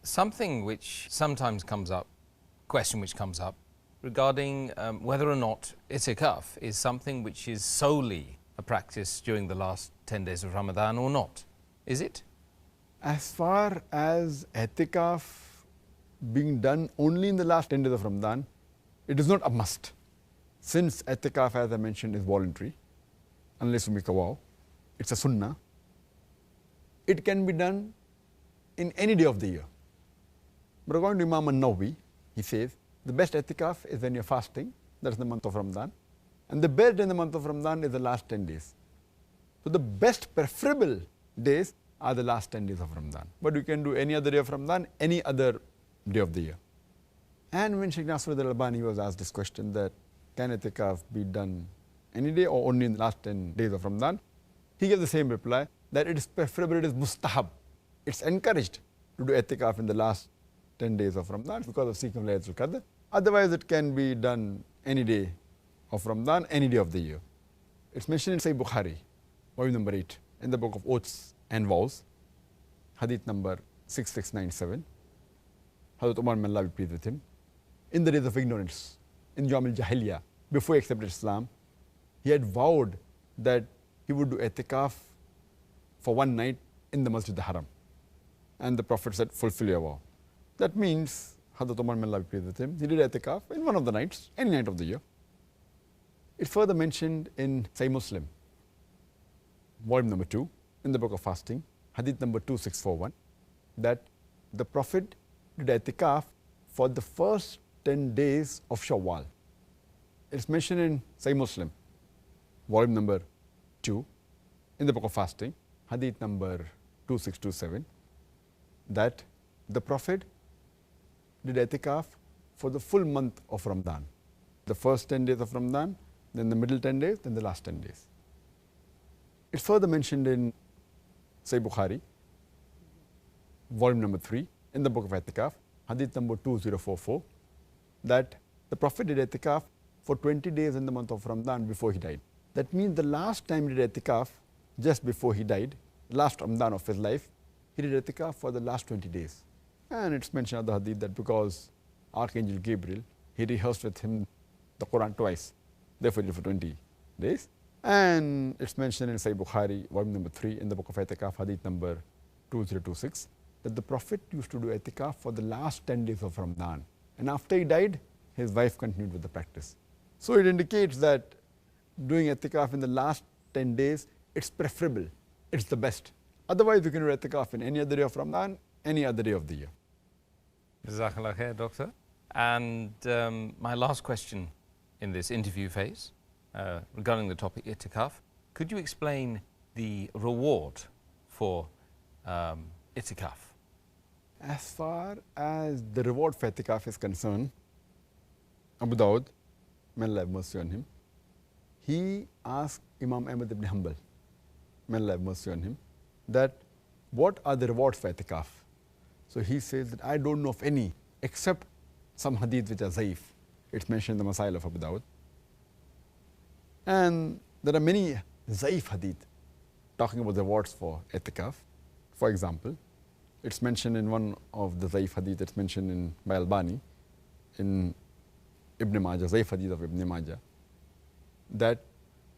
Something which sometimes comes up, question which comes up, regarding whether or not itikaf is something which is solely a practice during the last 10 days of Ramadan or not. Is it? As far as itikaf being done only in the last 10 days of Ramadan, it is not a must. Since itikaf, as I mentioned, is voluntary, unless you make a vow, it's a sunnah. It can be done in any day of the year. But according to Imam An-Nawawi, he says, the best itikaf is when you're fasting, that's the month of Ramadan. And the best in the month of Ramadan is the last 10 days. So the best preferable days are the last 10 days of Ramadan. But you can do any other day of Ramadan, any other day of the year. And when Sheikh Nasruddin Al-Albani was asked this question that can itikaf be done any day or only in the last 10 days of Ramadan, he gave the same reply that it is preferable, it is mustahab. It's encouraged to do itikaf in the last 10 days of Ramadan because of seeking Laylatul Qadr. Otherwise, it can be done any day of Ramadan, any day of the year. It's mentioned in Sahih Bukhari, volume number 8, in the book of Oaths and Vows, hadith number 6697. Hazrat Umar, may Allah be pleased with him, in the days of ignorance, in Yawm al-Jahiliyyah, before he accepted Islam, he had vowed that he would do itikaf for one night in the Masjid al-Haram. And the Prophet said, fulfill your vow. That means, Hazrat Umar, may Allah be pleased with him, he did itikaf in one of the nights, any night of the year. It's further mentioned in Sahih Muslim, volume number 2, in the book of fasting, hadith number 2641, that the Prophet did itikaf for the first 10 days of Shawwal. It's mentioned in Sahih Muslim, volume number 2, in the book of fasting, hadith number 2627, that the Prophet did itikaf for the full month of Ramadan. The first 10 days of Ramadan, then the middle 10 days, then the last 10 days. It's further mentioned in Sahih Bukhari, volume number 3, in the book of itikaf, hadith number 2044, that the Prophet did itikaf for 20 days in the month of Ramadan before he died. That means the last time he did itikaf, just before he died, last Ramadan of his life, he did itikaf for the last 20 days. And it's mentioned in the hadith that because Archangel Gabriel, he rehearsed with him the Quran twice, therefore he did for 20 days. And it's mentioned in Sahih Bukhari, volume number 3, in the book of itikaf, hadith number 2026, that the Prophet used to do itikaf for the last 10 days of Ramadan. And after he died, his wife continued with the practice. So it indicates that doing itikaf in the last 10 days, it's preferable, it's the best. Otherwise, you can do itikaf in any other day of Ramadan, any other day of the year. Jazakallah khair, Doctor. And my last question in this interview phase, regarding the topic itikaf, could you explain the reward for itikaf? As far as the reward for itikaf is concerned, Abu Dawud, may Allah have mercy on him, he asked Imam Ahmad ibn Hanbal, may Allah have mercy on him, that what are the rewards for itikaf? So he says that I don't know of any except some hadith which are zaif. It's mentioned in the Masail of Abu Dawud. And there are many zaif hadith talking about the rewards for itikaf. For example, it's mentioned in one of the zaif hadith, it's mentioned in by Albani, in Ibn Majah, zaif hadith of Ibn Majah, that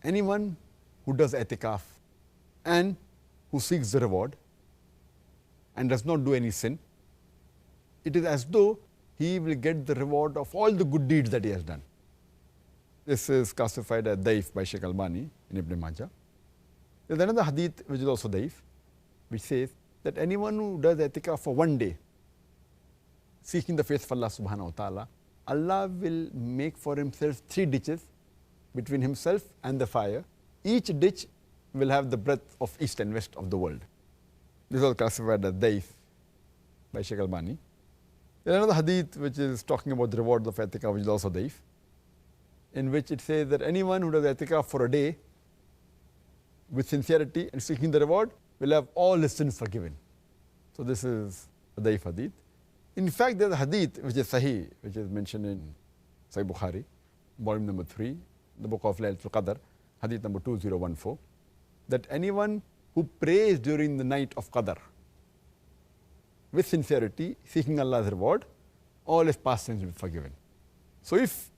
anyone who does itikaf and who seeks the reward and does not do any sin, it is as though he will get the reward of all the good deeds that he has done. This is classified as daif by Sheikh Albani in Ibn Majah. There is another hadith which is also daif, which says that anyone who does itikaf for one day, seeking the face of Allah subhanahu wa ta'ala, Allah will make for himself 3 ditches between himself and the fire. Each ditch will have the breadth of east and west of the world. This was classified as daif by Sheikh Albani. There is another hadith which is talking about the reward of itikaf, which is also daif, in which it says that anyone who does itikaf for a day with sincerity and seeking the reward will have all his sins forgiven. So this is a daif hadith. In fact, there is a hadith which is sahih, which is mentioned in Sahih Bukhari, volume number 3, the book of Laylatul Qadr, hadith number 2014, that anyone who prays during the night of Qadr with sincerity, seeking Allah's reward, all his past sins will be forgiven. So if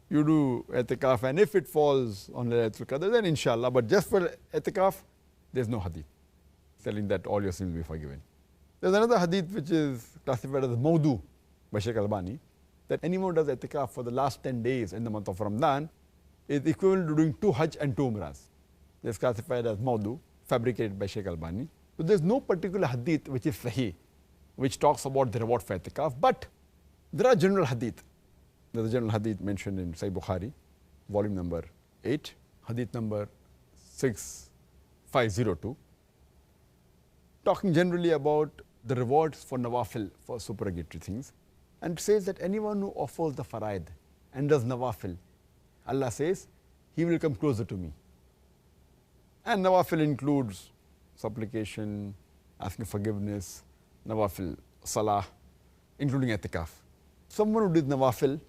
you do i'tikaf and if it falls on Laylatul Qadr, then inshallah, but just for i'tikaf, there's no hadith telling that all your sins will be forgiven. There's another hadith which is classified as Mawdu by Shaykh Albani, that anyone who does i'tikaf for the last 10 days in the month of Ramadan is equivalent to doing 2 Hajj and 2 Umrahs. That's classified as Mawdu, fabricated by Shaykh Albani. So there's no particular hadith which is Sahih, which talks about the reward for i'tikaf, but there are general hadith. There's a general hadith mentioned in Sahih Bukhari, volume number 8, hadith number 6502, talking generally about the rewards for nawafil, for supererogatory things. And it says that anyone who offers the faraid and does nawafil, Allah says, he will come closer to me. And nawafil includes supplication, asking forgiveness, nawafil, salah, including i'tikaf. Someone who did nawafil,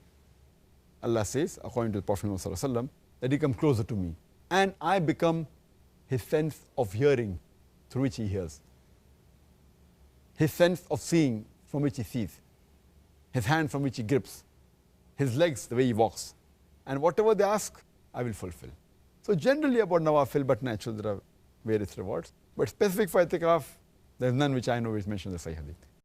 Allah says, according to the Prophet ﷺ, that he comes closer to me. And I become his sense of hearing through which he hears, his sense of seeing from which he sees, his hand from which he grips, his legs, the way he walks. And whatever they ask, I will fulfill. So generally about nawafil, but naturally there are various rewards. But specific for i'tikaf, there is none which I know is mentioned in the Sahih Hadith.